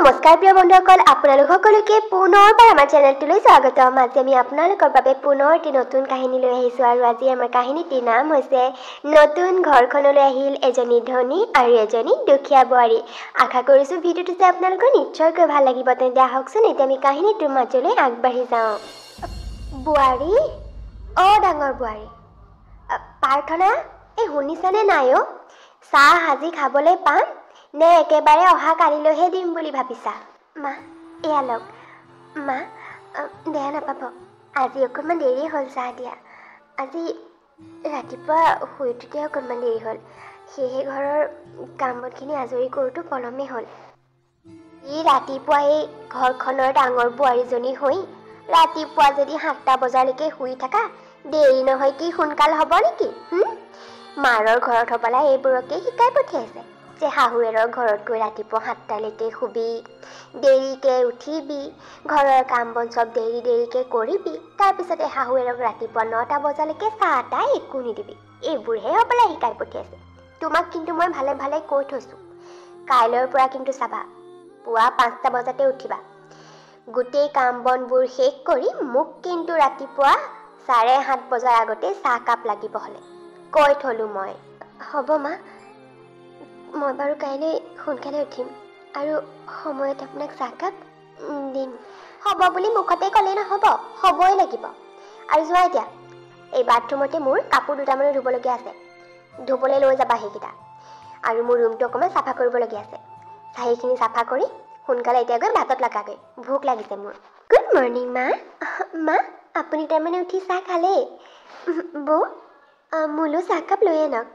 নমস্কাৰ প্ৰিয় বন্ধুসকল, আপোনালোক সকলোকে পুনৰবাৰ আমাৰ চেনেলটোলৈ স্বাগতম। আজি আমি আপোনালোকৰ বাবে পুনৰ এটি নতুন কাহিনী লৈ আহিছোঁ আৰু আজি আমাৰ কাহিনীটিৰ নাম হৈছে নতুন ঘৰখনলৈ আহিল এজনী ধনী আৰু এজনী দুখীয়া বোৱাৰী। আশা কৰিছোঁ ভিডিঅ'টো যে আপোনালোকৰ নিশ্চয়কৈ ভাল লাগিব। তেন্তে আহকচোন এতিয়া আমি কাহিনীটোৰ মাজলৈ আগবাঢ়ি যাওঁ। বোৱাৰী, ডাঙৰ বোৱাৰী, প্ৰাৰ্থনা, এই শুনিছানে নাই? চাহ আজি খাবলৈ পাম নে একেবাৰে অহা কালিলৈহে দিম বুলি ভাবিছা? মা, এয়া লওক। মা, বেয়া নাপাব, আজি অকণমান দেৰি হ'ল চাহ দিয়া। আজি ৰাতিপুৱা শুই উঠোতে অকণমান দেৰি হ'ল, সেয়েহে ঘৰৰ কাম বনখিনি আজৰি কৰোঁতো পলমেই হ'ল। ৰাতিপুৱাই ঘৰখনৰ ডাঙৰ বোৱাৰীজনী হৈ ৰাতিপুৱা যদি 7টা বজালৈকে শুই থাকা, দেৰি নহয় কি সোনকাল হ'ব নেকি? মাৰৰ ঘৰত হ'বলা এইবোৰকে শিকাই পঠিয়াইছে যে শাহুৱেৰৰ ঘৰত গৈ ৰাতিপুৱা 7টালৈকে শুবি, দেৰিকৈ উঠিবি, ঘৰৰ কাম বন চব দেৰিকৈ কৰিবি, তাৰপিছতে শাহুৱেৰক ৰাতিপুৱা 9টা বজালৈকে চাহ তাহ একো নিদিবি। এইবোৰহে হ'বলা শিকাই পঠিয়াইছে। তোমাক কিন্তু মই ভালে ভালে কৈ থৈছোঁ, কাইলৈৰ পৰা কিন্তু চাবা, পুৱা 5টা বজাতে উঠিবা। গোটেই কাম বনবোৰ শেষ কৰি মোক কিন্তু ৰাতিপুৱা 7:30 বজাৰ আগতে চাহকাপ লাগিব হ'লে। কৈ থলোঁ মই। হ'ব মা, মই বাৰু কাইলৈ সোনকালে উঠিম আৰু সময়ত আপোনাক চাহকাপ দিম। হ'ব বুলি মুখতে ক'লে নহ'ব, হ'বই লাগিব। আৰু যোৱা এতিয়া, এই বাথৰুমতে মোৰ কাপোৰ দুটামানো ধুবলগীয়া আছে, ধুবলৈ লৈ যাবা সেইকেইটা। আৰু মোৰ ৰুমটো অকণমান চাফা কৰিবলগীয়া আছে, সেইখিনি চাফা কৰি সোনকালে এতিয়া গৈ ভাতত লাগাগৈ, ভোক লাগিছে মোৰ। গুড মৰ্ণিং মা। মা, আপুনি তাৰমানে উঠি চাহ খালেই? বৌ, মোলৈ চাহকাপ লৈ আনক।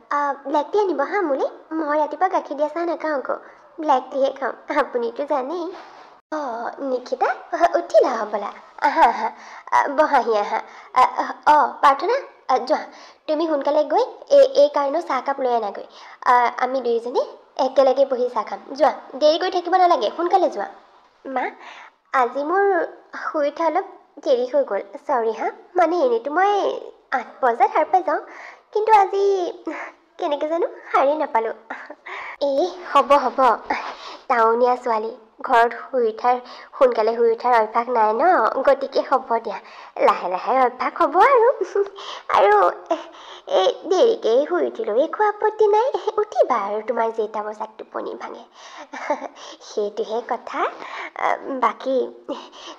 ব্লেক টি আনিব হা মোলৈ, মই ৰাতিপুৱা গাখীৰ দিয়া চাহ নাখাওঁ আকৌ, ব্লেক টিহে খাওঁ, আপুনিতো জানেই। নিকিতা, উঠিলা হ'বলা? আহা আহা, বহাহি আহা। প্ৰাৰ্থনা, যোৱা তুমি সোনকালে গৈ এই কাৰণেও চাহকাপ লৈ আনাগৈ। আমি দুয়োজনী একেলগে বহি চাহ খাম। যোৱা, দেৰি কৰি থাকিব নালাগে, সোনকালে যোৱা। মা, আজি মোৰ শুই উঠা অলপ দেৰি হৈ গ'ল, চৰি হা। মানে এনেইতো মই 8 বজাত সাৰ পাই যাওঁ, কিন্তু আজি কেনেকৈ জানো সাৰেই নাপালোঁ। হ'ব, টাউনীয়া ছোৱালী, ঘৰত সোনকালে শুই উঠাৰ অভ্যাস নাই ন, গতিকে হ'ব দিয়া, লাহে লাহে অভ্যাস হ'ব আৰু এই দেৰিকৈ শুই উঠিলেও একো আপত্তি নাই, উঠিবা আৰু তোমাৰ যেইটা বজাত টোপনি ভাঙে, সেইটোহে কথা। বাকী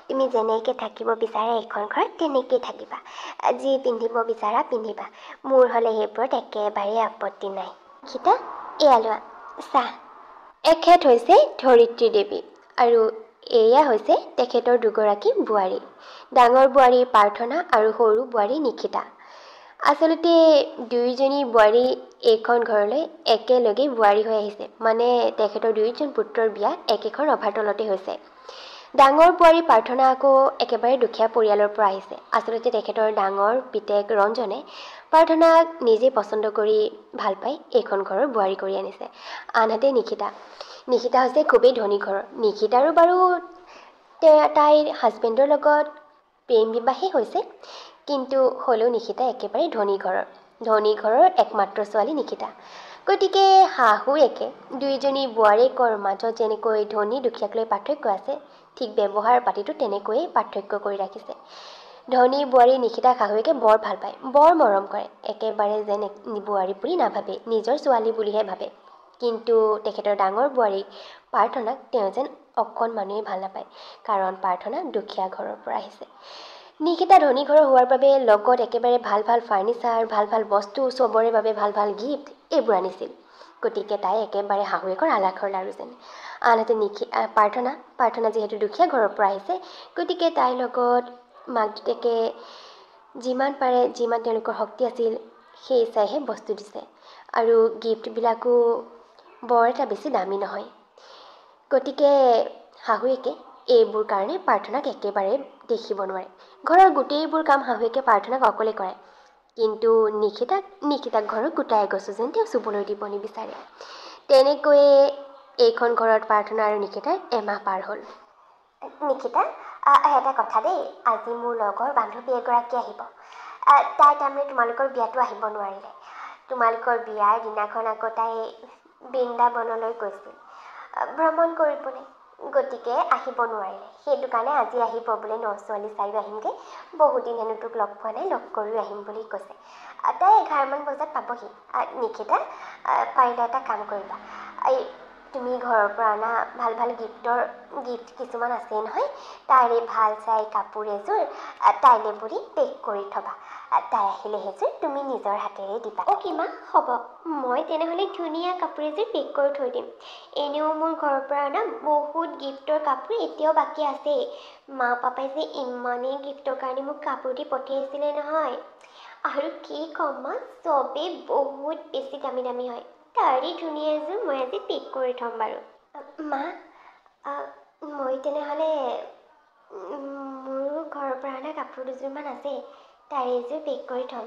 তুমি যেনেকৈ থাকিব বিচাৰা এইখন ঘৰত তেনেকেই থাকিবা, যি পিন্ধিব বিচাৰা পিন্ধিবা, মোৰ হ'লে সেইবোৰত একেবাৰে আপত্তি নাই। গীতা, এয়া লোৱা চাহ। এখেত হৈছে ধৰিত্ৰী দেৱী আৰু এয়া হৈছে তেখেতৰ দুগৰাকী বোৱাৰী, ডাঙৰ বোৱাৰী প্ৰাৰ্থনা আৰু সৰু বোৱাৰী নিকিতা। আচলতে দুয়োজনী বোৱাৰী এইখন ঘৰলৈ একেলগে বোৱাৰী হৈ আহিছে, মানে তেখেতৰ দুয়োজন পুত্ৰৰ বিয়া একেখন ৰভাৰ তলতে হৈছে। ডাঙৰ বোৱাৰী প্ৰাৰ্থনা আকৌ একেবাৰে দুখীয়া পৰিয়ালৰ পৰা আহিছে। আচলতে তেখেতৰ ডাঙৰ পিতেক ৰঞ্জনে প্ৰাৰ্থনাক নিজে পচন্দ কৰি ভাল পাই এইখন ঘৰৰ বোৱাৰী কৰি আনিছে। আনহাতে নিকিতা হৈছে খুবেই ধনী ঘৰৰ। নিকিতাৰো বাৰু তাইৰ হাজবেণ্ডৰ লগত প্ৰেম বিবাহেই হৈছে, কিন্তু হ'লেও নিকিতা একেবাৰে ধনী ঘৰৰ একমাত্ৰ ছোৱালী নিকিতা। গতিকে শাহু একে, দুয়োজনী বোৱাৰীকৰ মাজত যেনেকৈ ধনী দুখীয়াক লৈ পাৰ্থক্য আছে, ঠিক ব্যৱহাৰ পাতিটো তেনেকৈয়ে পাৰ্থক্য কৰি ৰাখিছে। ধনী বোৱাৰী নিকিতাক শাহুৱেকে বৰ ভাল পায়, বৰ মৰম কৰে, একেবাৰে যেন বোৱাৰী বুলি নাভাবে, নিজৰ ছোৱালী বুলিহে ভাবে। কিন্তু তেখেতৰ ডাঙৰ বোৱাৰী প্ৰাৰ্থনাক তেওঁ যেন অকণমানেই ভাল নাপায়, কাৰণ প্ৰাৰ্থনা দুখীয়া ঘৰৰ পৰা আহিছে। নিকিতা ধনী ঘৰৰ হোৱাৰ বাবে লগত একেবাৰে ভাল ভাল ফাৰ্নিচাৰ, ভাল ভাল বস্তু, চবৰে বাবে ভাল ভাল গিফ্ট এইবোৰ আনিছিল। গতিকে তাই একেবাৰে শাহুৱেকৰ আলাসৰ লাৰু যেন। আনহাতে প্ৰাৰ্থনা যিহেতু দুখীয়া ঘৰৰ পৰা আহিছে, গতিকে তাইৰ লগত মাক দেউতাকে যিমান পাৰে, যিমান তেওঁলোকৰ শক্তি আছিল সেই চাইহে বস্তু দিছে, আৰু গিফ্টবিলাকো বৰ এটা বেছি দামী নহয়। গতিকে শাহুৱেকে এইবোৰ কাৰণে প্ৰাৰ্থনাক একেবাৰে দেখিব নোৱাৰে। ঘৰৰ গোটেইবোৰ কাম শাহুৱেকে প্ৰাৰ্থনাক অকলে কৰে, কিন্তু নিকিতাক ঘৰত গোটাই গছো যেন তেওঁ চুবলৈ দিব নিবিচাৰে। তেনেকৈয়ে এইখন ঘৰত প্ৰাৰ্থনা আৰু নিকিতাৰ এমাহ পাৰ হ'ল। নিকিতা, এটা কথা দেই, আজি মোৰ লগৰ বান্ধৱী এগৰাকী আহিব। তাই তাৰমানে তোমালোকৰ বিয়াটো আহিব নোৱাৰিলে। তোমালোকৰ বিয়াৰ দিনাখন আকৌ তাই বৃন্দাবনলৈ গৈছিল ভ্ৰমণ কৰিবলৈ। গতিকে আহিব নোৱাৰিলে। সেইটো কাৰণে আজি আহিব বোলে 9:44 চাইও আহিমগৈ। বহুত দিন হেনো তোক লগ পোৱা নাই, লগ কৰিও আহিম বুলি কৈছে। তাই 11মান বজাত পাবহি। নিকিতা, পাৰিলে এটা কাম কৰিবা, এই তুমি ঘৰৰ পৰা অনা ভাল ভাল গিফ্ট কিছুমান আছেই নহয়, তাৰে ভাল চাই কাপোৰ এযোৰ তাইলৈ বুলি পেক কৰি থবা। তাই আহিলে সেইযোৰ তুমি নিজৰ হাতেৰে দিবা। অ'কে মা, হ'ব। মই তেনেহ'লে ধুনীয়া কাপোৰ এযোৰ পেক কৰি থৈ দিম। এনেও মোৰ ঘৰৰ পৰা অনা বহুত গিফ্টৰ কাপোৰ এতিয়াও বাকী আছেই। মা পাপাই যে ইমানেই গিফ্টৰ কাৰণে মোক কাপোৰ দি পঠিয়াইছিলে নহয়। আৰু কি ক'ম মা, চবেই বহুত বেছি দামী দামী হয়। তাৰে ধুনীয়া এযোৰ মই আজি পেক কৰি থ'ম বাৰু। মা, মই তেনেহ'লে মোৰো ঘৰৰ পৰা অনা কাপোৰ দুযোৰমান আছে, তাৰে এযোৰ পেক কৰি থ'ম।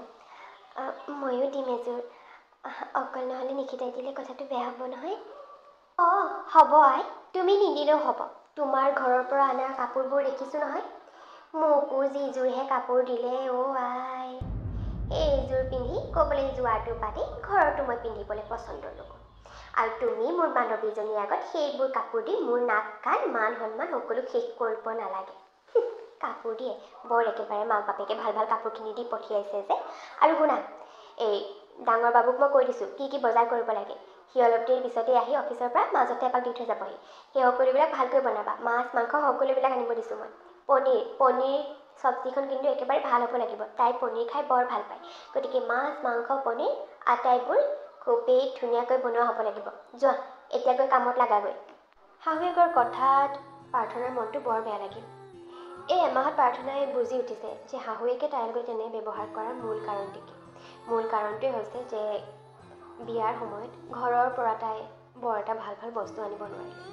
ময়ো দিম এযোৰ। অকল নহ'লে নিকিতাই দিলে কথাটো বেয়া হ'ব নহয়। অঁ হ'ব আই, তুমি নিদিলেও হ'ব। তোমাৰ ঘৰৰ পৰা অনা কাপোৰবোৰ দেখিছোঁ নহয়। মোকো যিযোৰহে কাপোৰ দিলে আই, এইযোৰ পিন্ধি ক'বলৈ যোৱাটো বাদেই ঘৰতো মই পিন্ধিবলৈ পচন্দ নকৰোঁ। আৰু তুমি মোৰ বান্ধৱীজনীৰ আগত সেইবোৰ কাপোৰ দি মোৰ নাক কাণ মান সন্মান সকলো শেষ কৰিব নালাগে। কাপোৰ দিয়ে বৰ একেবাৰে মাক বাপেকে ভাল ভাল কাপোৰ কিনি দি পঠিয়াইছে যে। আৰু শুনা, এই ডাঙৰ বাবুক মই কৈ দিছোঁ কি বজাৰ কৰিব লাগে। সি অলপ দেৰি পিছতে আহি অফিচৰ পৰা মাজতে এপাক দি থৈ যাবহি। সেই সকলোবিলাক ভালকৈ বনাবা। মাছ মাংস সকলোবিলাক আনিব দিছোঁ মই। পনীৰ চব্জিখন কিন্তু একেবাৰে ভাল হ'ব লাগিব। তাই পনীৰ খাই বৰ ভাল পায়। গতিকে মাছ মাংস পনীৰ আটাইবোৰ খুবেই ধুনীয়াকৈ বনোৱা হ'ব লাগিব। যোৱা, এতিয়াকৈ কামত লাগাগৈ। শাহুৱেকৰ কথাত প্ৰাৰ্থনাৰ মনটো বৰ বেয়া লাগিল। এই এমাহত প্ৰাৰ্থনাই বুজি উঠিছে যে শাহুৱেকে তাইৰ লগত তেনে ব্যৱহাৰ কৰাৰ মূল কাৰণটোৱে হৈছে যে বিয়াৰ সময়ত ঘৰৰ পৰা তাই বৰ এটা ভাল ভাল বস্তু আনিব নোৱাৰিলে।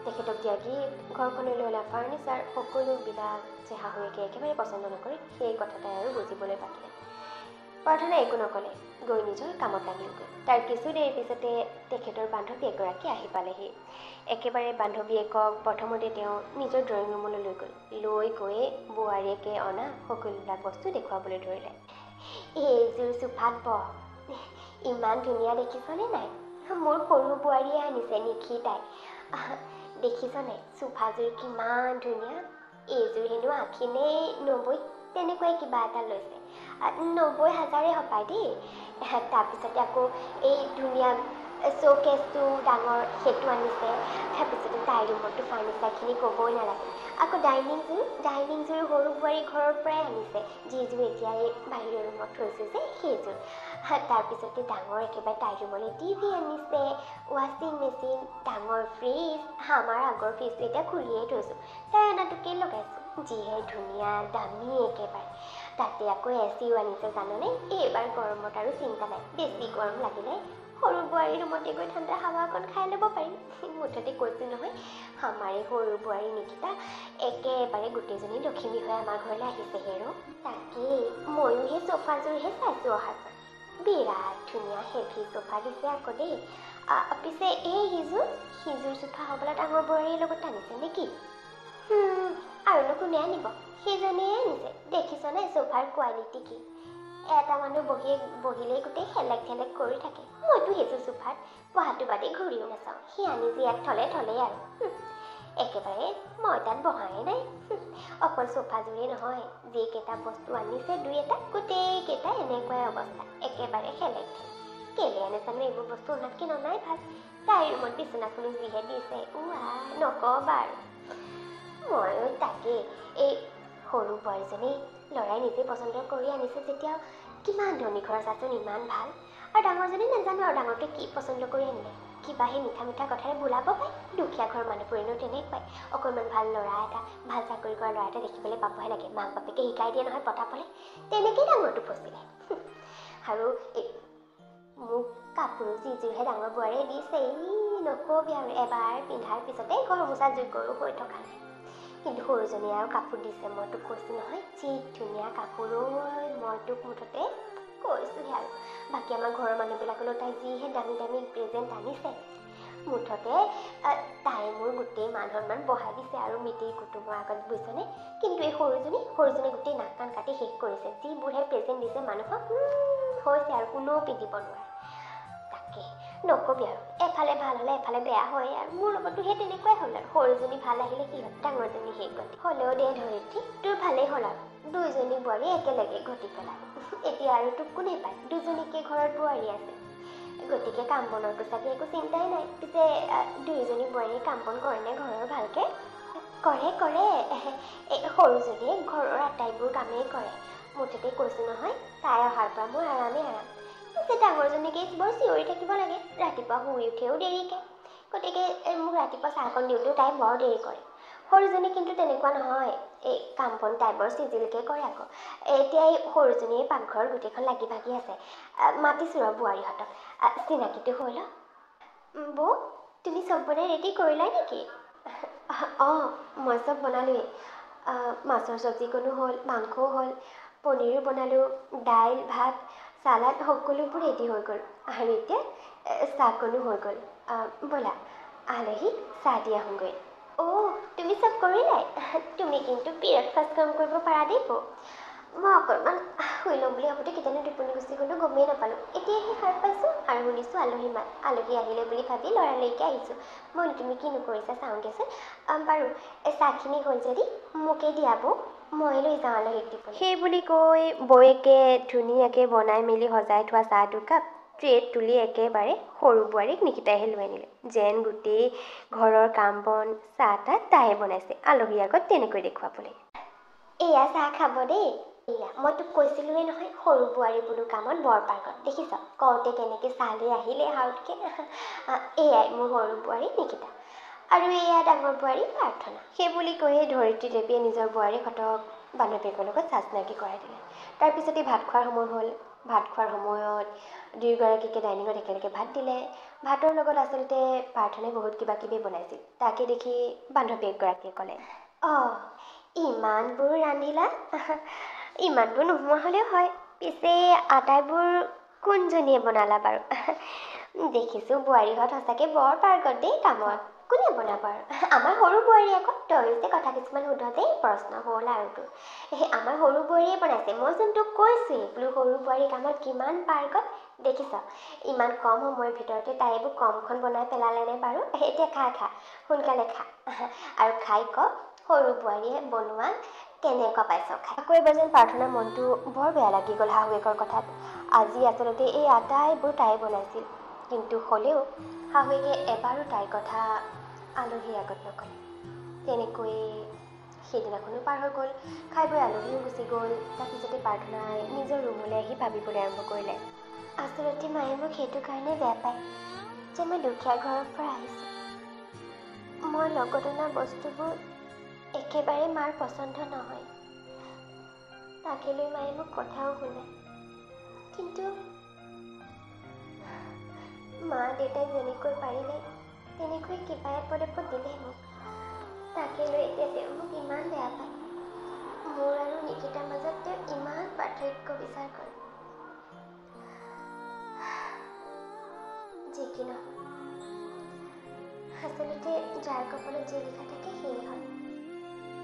তেখেতক দিয়া গিফ্ট, ঘৰখনলৈ অনা ফাৰ্নিচাৰ সকলোবিলাক যে শাহুৱেকে একেবাৰে পচন্দ নকৰে, সেই কথা তাই আৰু বুজিবলৈ পাতিলে। প্ৰাৰ্থনাই একো নক'লে, গৈ নিজৰ কামত লাগিলগৈ। তাৰ কিছু দেৰি পিছতে তেখেতৰ বান্ধৱী এগৰাকী আহি পালেহি। একেবাৰে বান্ধৱীয়েকক প্ৰথমতে তেওঁ নিজৰ ড্ৰয়িং ৰুমলৈ লৈ গৈয়ে বোৱাৰীয়েকে অনা সকলোবিলাক বস্তু দেখুৱাবলৈ ধৰিলে। এইযোৰ চোফাত বহ, ইমান ধুনীয়া দেখিছনে নাই? মোৰ সৰু বোৱাৰীয়ে আনিছে নিশিতাই। দেখিছনে চোফাযোৰ কিমান ধুনীয়া? এইযোৰ হেনো 80 নে 90 তেনেকুৱাই কিবা এটা লৈছে। 90,000 হপায় দেই। তাৰপিছতে আকৌ এই ধুনীয়া শ্ব'কেছটো ডাঙৰ সেইটো আনিছে। তাৰপিছতে তাইৰ ৰুমতো ফাৰ্নিচাৰখিনি ক'বই নালাগে। আকৌ ডাইনিংযোৰ সৰু বোৱাৰী ঘৰৰ পৰাই আনিছে, যিযোৰ এতিয়া এই বাহিৰৰ ৰুমত থৈছোঁ যে সেইযোৰ। তাৰপিছতে ডাঙৰ একেবাৰে তাইৰ ৰুমলৈ টিভি আনিছে, ৱাশ্বিং মেচিন, ডাঙৰ ফ্ৰিজ। আমাৰ আগৰ ফ্ৰিজটো এতিয়া খুলিয়েই থৈছোঁ, তাই অনাটোকে লগাইছোঁ। যিহে ধুনীয়া দামী একেবাৰে। তাতে আকৌ এচিও আনিছে জাননে? এইবাৰ গৰমত আৰু চিন্তা নাই, বেছি গৰম লাগিলে সৰু বোৱাৰীৰ ৰুমতে গৈ ঠাণ্ডা হাৱা অকণ খাই ল'ব পাৰিম। মুঠতে কৈছোঁ নহয়, আমাৰ এই সৰু বোৱাৰী নিকিতা একেবাৰে গোটেইজনী লখিমী হৈ আমাৰ ঘৰলৈ আহিছে হেৰ'। তাকেই ময়ো সেই চোফাযোৰহে চাইছোঁ অহাৰ পৰা। বিৰাট ধুনীয়া হেভি চোফা দিছে আকৌ দেই। পিছে সিযোৰ চোফা হ'বলা ডাঙৰ বোৱাৰীৰ লগত আনিছে নেকি? আৰুনো কোনে আনিব? সেইজনীয়ে আনিছে। দেখিছনে চোফাৰ কোৱালিটি কি? এটা মানুহ বহিলেই গোটেই হেলেক ঠেলেক কৰি থাকে। মইতো সেইযোৰ চোফাত বহাটো বাদেই ঘূৰিও নাচাওঁ। সি আনি যি এক থ'লেই আৰু একেবাৰে মই তাত বহাই নাই। অকল চোফাযোৰেই নহয়, যিকেইটা বস্তু আনিছে দুই এটা গোটেইকেইটা এনেকুৱাই অৱস্থা, একেবাৰে হেলেক ঠেলেক। কেলে আনে জানো এইবোৰ বস্তু অনাতকৈ ননাই ভাল। তাইৰ ৰুমত বিচনাখনো যিহে দিছে নক'বা আৰু। ময়ো তাকেই, এই সৰু বোৱাৰীজনী ল'ৰাই নিজে পচন্দ কৰি আনিছে যেতিয়া কিমান ধনী ঘৰ চাচোন, ইমান ভাল। আৰু ডাঙৰজনী নাজানো আৰু ডাঙৰটোৱে কি পচন্দ কৰি আনিলে। কিবা সেই মিঠা কথাৰে বোলাব পায়। দুখীয়া ঘৰৰ মানুহবোৰেনো তেনেকুৱাই। অকণমান ভাল ল'ৰা এটা, ভাল চাকৰি কৰা ল'ৰা এটা দেখিবলৈ পাবহে লাগে। মাক বাপেকে শিকাই দিয়ে নহয় পতাপলে, তেনেকেই ডাঙৰটো ফচিলে। আৰু মোক কাপোৰ যিযোৰহে ডাঙৰ বোৱাৰীয়ে দিছে, নকবি আৰু এবাৰ পিন্ধাৰ পিছতে ঘৰ মোচা যোগ্যৰো হৈ থকা নাই। কিন্তু সৰুজনীয়ে আৰু কাপোৰ দিছে, মই তোক কৈছোঁ নহয় যি ধুনীয়া কাপোৰ। মই তোক মুঠতে কৈছোঁহে আৰু। বাকী আমাৰ ঘৰৰ মানুহবিলাকলৈ তাই যিহে দামী প্ৰেজেণ্ট আনিছে। মুঠতে তাই মোৰ গোটেই মান সন্মান বঢ়াই দিছে আৰু মিতিৰ কুটুমৰ আগত, বুজিছনে? কিন্তু এই সৰুজনী গোটেই নাক কাণ কাটি শেষ কৰিছে। যিবোৰহে প্ৰেজেণ্ট দিছে মানুহক হৈছে আৰু কোনেও পিন্ধিব নোৱাৰে। তাকে নকবি আৰু এফালে ভাল হ'লে এফালে বেয়া হয় আৰু মোৰ লগতো সেই তেনেকুৱাই হ'ল আৰু সৰুজনী ভাল আহিলে কি হ'ল ডাঙৰজনী সেই গতি হ'লেও দে ধৰিত্ৰী তোৰ ভালেই হ'ল আৰু দুইজনী বোৱাৰী একেলগে ঘটি পেলালে এতিয়া আৰু তোক কোনে পায় দুজনীকে ঘৰত বোৱাৰী আছে গতিকে কাম বনৰতো চাগে একো চিন্তাই নাই পিছে দুয়োজনী বোৱাৰীয়ে কাম বন কৰেনে ঘৰৰ ভালকৈ কৰে এই সৰুজনীয়ে ঘৰৰ আটাইবোৰ কামেই কৰে মুঠতে কৈছোঁ নহয় তাই অহাৰ পৰা মোৰ আৰামেই আৰাম পিছে ডাঙৰজনীকে বৰ চিঞৰি থাকিব লাগে ৰাতিপুৱা শুই উঠেও দেৰিকৈ গতিকে মোক ৰাতিপুৱা চাহকণ দিওঁতেও তাই বৰ দেৰি কৰে সৰুজনী কিন্তু তেনেকুৱা নহয় এই কাম বন তাই বৰ চিজিলকৈ কৰে আকৌ এতিয়া এই সৰুজনীয়ে পাকঘৰত গোটেইখন লাগি ভাগি আছে মাতিছোঁ ৰ বোৱাৰীহঁতক চিনাকিটো হ'ল বৌ তুমি চব বনাই ৰেডি কৰিলা নেকি অঁ মই চব বনালোৱেই মাছৰ চব্জিকণো হ'ল মাংসও হ'ল পনীৰো বনালোঁ দাইল ভাত চালাড সকলোবোৰ ৰেডি হৈ গ'ল আৰু এতিয়া চাহকণো হৈ গ'ল ব'লা আলহীক চাহ দি আহোঁগৈ অ' তুমি চব কৰিলাই তুমি কিন্তু বিৰাট ফাষ্ট কাম কৰিব পাৰা দেই বৌ মই অকণমান শুই ল'ম বুলি ভাবোঁতে কেতিয়ানো টোপনি গুচি গ'লোঁ গমেই নাপালোঁ এতিয়াহে সাৰ পাইছোঁ আৰু শুনিছোঁ আলহী মাত আলহী আহিলে বুলি ভাবি লৰালৰিকৈ আহিছোঁ মই তুমি কিনো কৰিছা চাওঁগৈচোন বাৰু চাহখিনি হ'ল যদি মোকেই দিয়া বৌ মই লৈ যাওঁ আলহীক দিব সেই বুলি কৈ বৌয়েকে ধুনীয়াকৈ বনাই মেলি সজাই থোৱা চাহ দুকাপ ট্ৰেত তুলি একেবাৰে সৰু বোৱাৰীক নিকিতাইহে লৈ আনিলে যেন গোটেই ঘৰৰ কাম বন চাহ তাহ তাইহে বনাইছে আলহীৰ আগত তেনেকৈ দেখুৱাবলৈ এয়া চাহ খাব দেই এয়া মই তোক কৈছিলোঁৱেই নহয় সৰু বোৱাৰী বোলো কামত বৰ পাৰ্গত দেখিছ কওঁতে কেনেকৈ চাহ লৈ আহিলে হাউতকৈ এয়াই মোৰ সৰু বোৱাৰী নিকিতা আৰু এয়া ডাঙৰ বোৱাৰী প্ৰাৰ্থনা সেই বুলি কৈয়ে ধৰিত্ৰী দেৱীয়ে নিজৰ বোৱাৰীহঁতক বান্ধৱীয়েকৰ লগত চাহ চিনাকি কৰাই দিলে তাৰপিছতে ভাত খোৱাৰ সময় হ'ল ভাত খোৱাৰ সময়ত দুয়োগৰাকীকে ডাইনিঙত একেলগে ভাত দিলে ভাতৰ লগত আচলতে প্ৰাৰ্থনাই বহুত কিবা কিবি বনাইছিল তাকে দেখি বান্ধৱীয়েকগৰাকীয়ে ক'লে অঁ ইমানবোৰ ৰান্ধিলা ইমানবোৰ নোহোৱা হ'লেও হয় পিছে আটাইবোৰ কোনজনীয়ে বনালা বাৰু দেখিছোঁ বোৱাৰীহঁত সঁচাকৈ বৰ পাৰ্গত দেই কামত কোনে বনাব আৰু আমাৰ সৰু বোৱাৰী আকৌ তই যে কথা কিছুমান সোধোঁতেই প্ৰশ্ন হ'ল আৰু তোৰ আমাৰ সৰু বোৱাৰীয়ে বনাইছে মই চোন তোক কৈছোঁৱেই বোলো সৰু বোৱাৰী কামত কিমান পাৰ্গত দেখিছ ইমান কম সময়ৰ ভিতৰতে তাই এইবোৰ কমখন বনাই পেলালেনে বাৰু এতিয়া খা সোনকালে খা আৰু খাই ক সৰু বোৱাৰীয়ে বনোৱা কেনেকুৱা পাইছ খাই আকৌ এবাৰ যেন প্ৰাৰ্থনাৰ মনটো বৰ বেয়া লাগি গ'ল শাহুৱেকৰ কথাত আজি আচলতে এই আটাইবোৰ তাই বনাইছিল কিন্তু হ'লেও শাহুৱেকে এবাৰো তাইৰ কথা আলহীৰ আগত নক'লে তেনেকৈয়ে সেইদিনাখনো পাৰ হৈ গ'ল খাই বৈ আলহীও গুচি গ'ল তাৰপিছতে প্ৰাৰ্থনাই নিজৰ ৰুমলৈ আহি ভাবিবলৈ আৰম্ভ কৰিলে আচলতে মায়ে মোক সেইটো কাৰণে বেয়া পায় যে মই দুখীয়া ঘৰৰ পৰা আহিছোঁ মই লগত অনা বস্তুবোৰ একেবাৰে মাৰ পচন্দ নহয় তাকে লৈ মায়ে মোক কথাও শুনায় কিন্তু মা দেউতাই যেনেকৈ পাৰিলে তেনেকৈ কিবা এপদ দিলে মোক তাকে লৈ এতিয়া তেওঁ মোক ইমান বেয়া পায় মোৰ আৰু নিকিতাৰ মাজত তেওঁ ইমান পাৰ্থক্য বিচাৰ কৰে যি কি নহয় আচলতে যাৰ কপালত যি লিখা থাকে সেয়ে হয়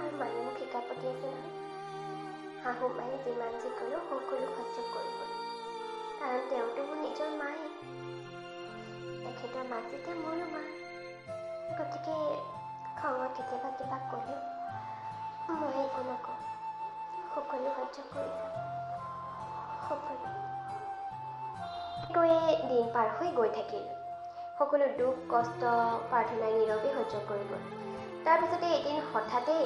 আৰু মায়ে মোক শিকাই পঠিয়াইছে নহয় শাহু মায়ে যিমান যি ক'লেও সকলো সহ্য কৰিব কাৰণ তেওঁতো মোৰ নিজৰ মায়ে তেখেতৰ মাক যেতিয়া মোৰো মা গতিকে খঙত কেতিয়াবা কিবা ক'লেও মই একো নকওঁ সকলো সহ্য কৰি যাম সকলো কৈয়ে দিন পাৰ হৈ গৈ থাকিল সকলো দুখ কষ্ট প্ৰাৰ্থনাই নীৰৱে সহ্য কৰি গ'ল তাৰপিছতে এদিন হঠাতেই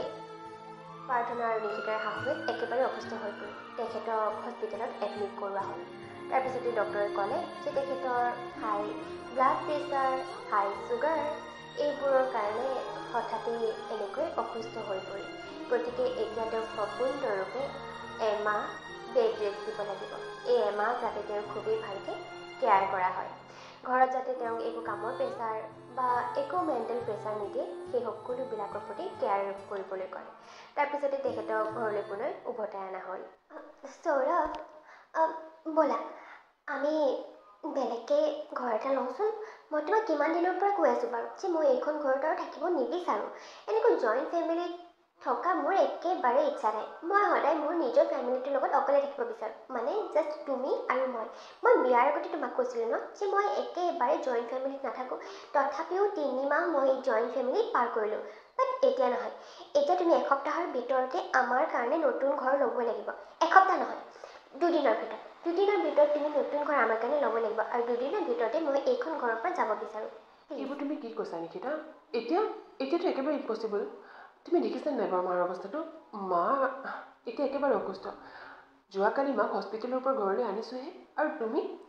প্ৰাৰ্থনা আৰু নিকিতাৰ শাহুৱেক একেবাৰে অসুস্থ হৈ পৰিল তেখেতক হস্পিটেলত এডমিট কৰোৱা হ'ল তাৰপিছতে ডক্টৰে ক'লে যে তেখেতৰ হাই ব্লাড প্ৰেছাৰ হাই চুগাৰ এইবোৰৰ কাৰণে হঠাতেই এনেকৈ অসুস্থ হৈ পৰিল গতিকে এতিয়া তেওঁক সম্পূৰ্ণৰূপে এমাহ বেড ৰেষ্ট দিব লাগিব এই এমাহ যাতে তেওঁক খুবেই ভালকৈ কেয়াৰ কৰা হয় ঘৰত যাতে তেওঁক একো কামৰ প্ৰেছাৰ বা একো মেণ্টেল প্ৰেছাৰ নিদিয়ে সেই সকলোবিলাকৰ প্ৰতি কেয়াৰ কৰিবলৈ ক'লে তাৰপিছতে তেখেতক ঘৰলৈ পুনৰ উভতাই অনা হ'ল সৌৰভ ব'লা আমি বেলেগকৈ ঘৰ এটা লওঁচোন মই তোমাক কিমান দিনৰ পৰা কৈ আছোঁ বাৰু যে মই এইখন ঘৰত আৰু থাকিব নিবিচাৰোঁ এনেকৈ জইণ্ট ফেমিলিত থকা মোৰ একেবাৰে ইচ্ছা নাই। মই সদায় মোৰ নিজৰ ফেমিলিটোৰ লগত অকলে থাকিব বিচাৰোঁ, মানে জাষ্ট তুমি আৰু মই বিয়াৰ আগতে তোমাক কৈছিলোঁ ন যে মই একেবাৰে জইণ্ট ফেমিলিত নাথাকোঁ। তথাপিও 3 মাহ মই জইণ্ট ফেমিলিত পাৰ কৰিলোঁ। বাট এতিয়া নহয়, এতিয়া তুমি এসপ্তাহৰ ভিতৰতে আমাৰ কাৰণে নতুন ঘৰ ল'বই লাগিব। এসপ্তাহ নহয়, 2 দিনৰ ভিতৰত। 2 দিনৰ ভিতৰত তুমি নতুন ঘৰ আমাৰ কাৰণে ল'ব লাগিব, আৰু 2 দিনৰ ভিতৰতে মই এইখন ঘৰৰ পৰা যাব বিচাৰোঁ। এইবোৰ তুমি কি কৈছা নিকিতা? এতিয়াতো একেবাৰে ইম্পচিবল। তুমি দেখিছা নাই বাৰু মাৰ অৱস্থাটো? মা এতিয়া একেবাৰে অসুস্থ। যোৱাকালি মাক হস্পিটেলৰ পৰা ঘৰলৈ আনিছোঁহে, আৰু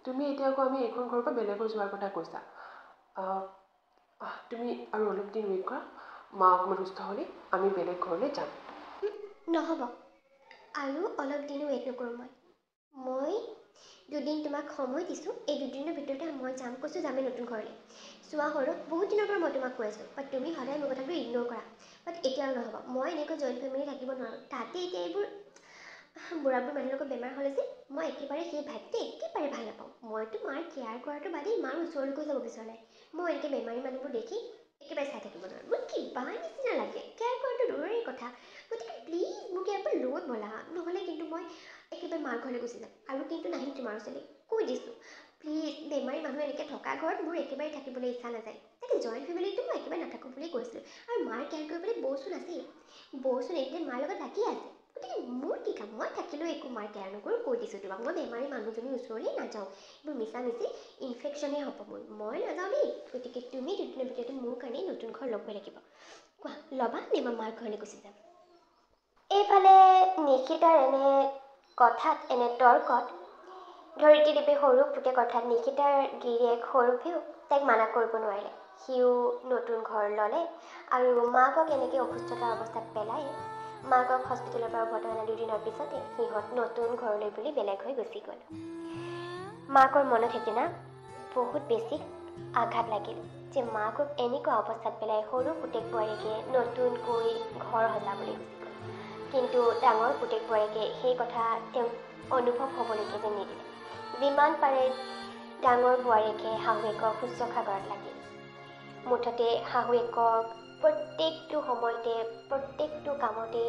তুমি এতিয়া আকৌ আমি এইখন ঘৰৰ পৰা বেলেগৰ যোৱাৰ কথা কৈছা। তুমি আৰু অলপ দিন ৱেইট কৰা, মা অকণমান সুস্থ হ'লে আমি বেলেগ ঘৰলৈ যাম। নহ'ব, আৰু অলপ দিনো ৱেইট নকৰোঁ। মই 2 দিন তোমাক সময় দিছোঁ। এই 2 দিনৰ ভিতৰতে মই যাম, কৈছোঁ যামেই নতুন ঘৰলৈ। চোৱা সৰু, বহুত দিনৰ পৰা মই তোমাক কৈ আছোঁ, বাট তুমি সদায় মোৰ কথাটো ইগন'ৰ কৰা। বাট এতিয়া আৰু নহ'ব, মই এনেকৈ জইণ্ট ফেমিলি থাকিব নোৱাৰোঁ। তাতে এতিয়া এইবোৰ বুঢ়া মানুহৰ লগত বেমাৰ হ'লে যে মই একেবাৰে সেই ভাইবটো একেবাৰে ভাল নাপাওঁ। মইতো মাৰ কেয়াৰ কৰাটো বাদেই মাৰ ওচৰলৈকো যাব বিচৰা নাই। মই এনেকৈ বেমাৰী মানুহবোৰ দেখি একেবাৰে চাই থাকিব নোৱাৰোঁ। মোৰ কিবা নিচিনা লাগে, কেয়াৰ কৰাটো দূৰৰে কথা। গতিকে প্লিজ মোক ইয়াৰ পৰা লৈ ব'লা, নহ'লে কিন্তু মই একেবাৰে মাৰ ঘৰলৈ গুচি যাম, আৰু কিন্তু নাহিম তোমাৰ ওচৰলৈ, কৈ দিছোঁ। প্লিজ, বেমাৰী মানুহ এনেকৈ থকা ঘৰত মোৰ একেবাৰে থাকিবলৈ ইচ্ছা নাযায়। তাকে জইণ্ট ফেমিলিটো মই একেবাৰে নাথাকোঁ বুলি কৈছিলোঁ। আৰু মাৰ কেয়াৰ কৰিবলৈ বৌচোন আছেই, বৌচোন এনিটাইম মাৰ লগত থাকিয়ে আছে। গতিকে মোৰ কি কাম, মই থাকিলেও একো মাৰ কেয়াৰ নকৰোঁ, কৈ দিছোঁ তোমাক। মই বেমাৰী মানুহজনীৰ ওচৰলৈ নাযাওঁ, এইবোৰ মিছামিছি ইনফেকশ্যনহে হ'ব মোৰ। মই নাযাওঁ দেই। গতিকে তুমি 2 দিনৰ ভিতৰতে মোৰ কাৰণে নতুন ঘৰ ল'বই লাগিব। কোৱা, ল'বা নে মই মাৰ ঘৰলৈ গুচি যাম? এইফালে নিশিতাৰ এনে কথাত, এনে তৰ্কত ধৰিত্ৰীদেৱে সৰু পুতে কথাত নিশিতাৰ গিৰিয়েক সৰুভেও তাইক মানা কৰিব নোৱাৰিলে। সিও নতুন ঘৰ ল'লে, আৰু মাকক এনেকৈ অসুস্থতাৰ অৱস্থাত পেলাই মাকক হস্পিটেলৰ পৰা উভতাই অনা 2 দিনৰ পিছতে সিহঁত নতুন ঘৰলৈ বুলি বেলেগ হৈ গুচি গ'ল। মাকৰ মনত সেইদিনা বহুত বেছি আঘাত লাগিল যে মাকক এনেকুৱা অৱস্থাত পেলাই সৰু পুতেক বোৱাৰীকে নতুনকৈ ঘৰ সজাবলৈ গুচি গ'ল। কিন্তু ডাঙৰ পুতেক বোৱাৰীকে সেই কথা তেওঁক অনুভৱ হ'বলৈকে যেন নিদিলে। যিমান পাৰে ডাঙৰ বোৱাৰীকে শাহুৱেকক শুশ্ৰূষা কৰাত লাগিল। মুঠতে শাহুৱেকক প্ৰত্যেকটো সময়তে প্ৰত্যেকটো কামতে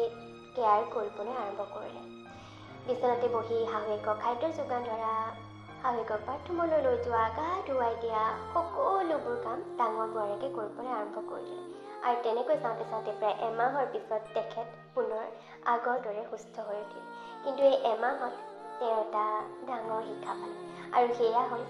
কেয়াৰ কৰিবলৈ আৰম্ভ কৰিলে। বিচনাতে বহি শাহুৱেকক খাদ্যৰ যোগান ধৰা, শাহুৱেকক বাথৰুমলৈ লৈ যোৱা, গা ধুৱাই দিয়া, সকলোবোৰ কাম ডাঙৰ বোৱাৰীকে কৰিবলৈ আৰম্ভ কৰিলে। আৰু তেনেকৈ চাওঁতে চাওঁতে প্ৰায় এমাহৰ পিছত তেখেত পুনৰ আগৰ দৰে সুস্থ হৈ উঠিল। কিন্তু এই এমাহত তেওঁ এটা ডাঙৰ শিক্ষা পালে, আৰু সেয়া হ'ল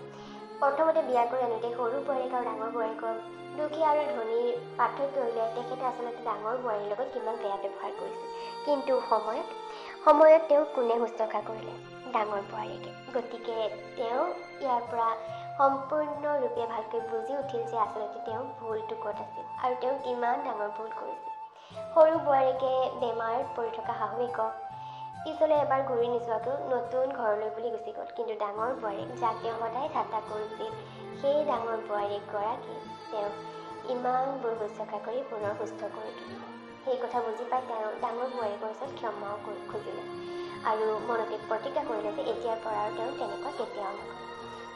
প্ৰথমতে বিয়া কৰি আনোতে সৰু বোৱাৰীক আৰু ডাঙৰ বোৱাৰীকক দুখীয়া আৰু ধনীৰ পাৰ্থক্য উলিয়াই তেখেতে আচলতে ডাঙৰ বোৱাৰীৰ লগত কিমান বেয়া ব্যৱহাৰ কৰিছিল। কিন্তু সময়ত তেওঁ কোনে শুশ্ৰূষা কৰিলে? ডাঙৰ বোৱাৰীকে। গতিকে তেওঁ ইয়াৰ পৰা সম্পূৰ্ণৰূপে ভালকৈ বুজি উঠিল যে আচলতে তেওঁ ভুলটো ক'ত আছিল, আৰু তেওঁ কিমান ডাঙৰ ভুল কৰিছিল। সৰু বোৱাৰীকে বেমাৰত পৰি থকা শাহুৱেকক পিছলৈ এবাৰ ঘূৰি নোচোৱাকৈও নতুন ঘৰলৈ বুলি গুচি গ'ল। কিন্তু ডাঙৰ বোৱাৰীক যাক তেওঁ সদায় ঠাট্টা কৰিছিল, সেই ডাঙৰ বোৱাৰীগৰাকী তেওঁক ইমানবোৰ শুশ্ৰূষা কৰি পুনৰ সুস্থ কৰি তুলিলে। সেই কথা বুজি পাই তেওঁ ডাঙৰ বোৱাৰীকৰ ওচৰত ক্ষমাও খুজিলে, আৰু মনতে প্ৰতিজ্ঞা কৰিলে যে এতিয়াৰ পৰা আৰু তেওঁ তেনেকুৱা কেতিয়াও নকৰে।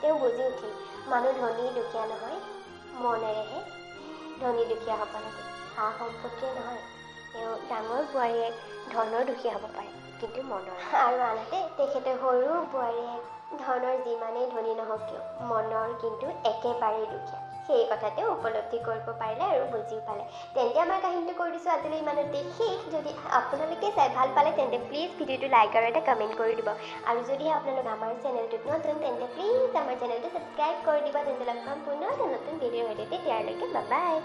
তেওঁ বুজি উঠিল মানুহ ধনী দুখীয়া নহয়, মনেৰেহে ধনী দুখীয়া হ'ব লাগে, সা সম্পত্তিয়ে নহয়। তেওঁ ডাঙৰ বোৱাৰীয়ে ধনৰ দুখীয়া হ'ব পাৰে, কিন্তু মনৰ। আৰু আনহাতে তেখেতে সৰু বোৱাৰীয়ে ধনৰ যিমানেই ধনী নহওক কিয় মনৰ কিন্তু একেবাৰেই দুখীয়া। সেই কথা তেওঁ উপলব্ধি কৰিব পাৰিলে আৰু বুজিও পালে। তেন্তে আমাৰ কাহিনীটো কৰি দিছোঁ আজিলৈ ইমানতে শেষ। যদি আপোনালোকে চাই ভাল পালে তেন্তে প্লিজ ভিডিঅ'টো লাইক আৰু এটা কমেণ্ট কৰি দিব। আৰু যদিহে আপোনালোক আমাৰ চেনেলটোত নতুন তেন্তে প্লিজ আমাৰ চেনেলটো ছাবস্ক্ৰাইব কৰি দিব। তেন্তে লগ পাম পুনৰ এটা নতুন ভিডিঅ'ৰ সৈতে। তেতিয়ালৈকে বাই বাই।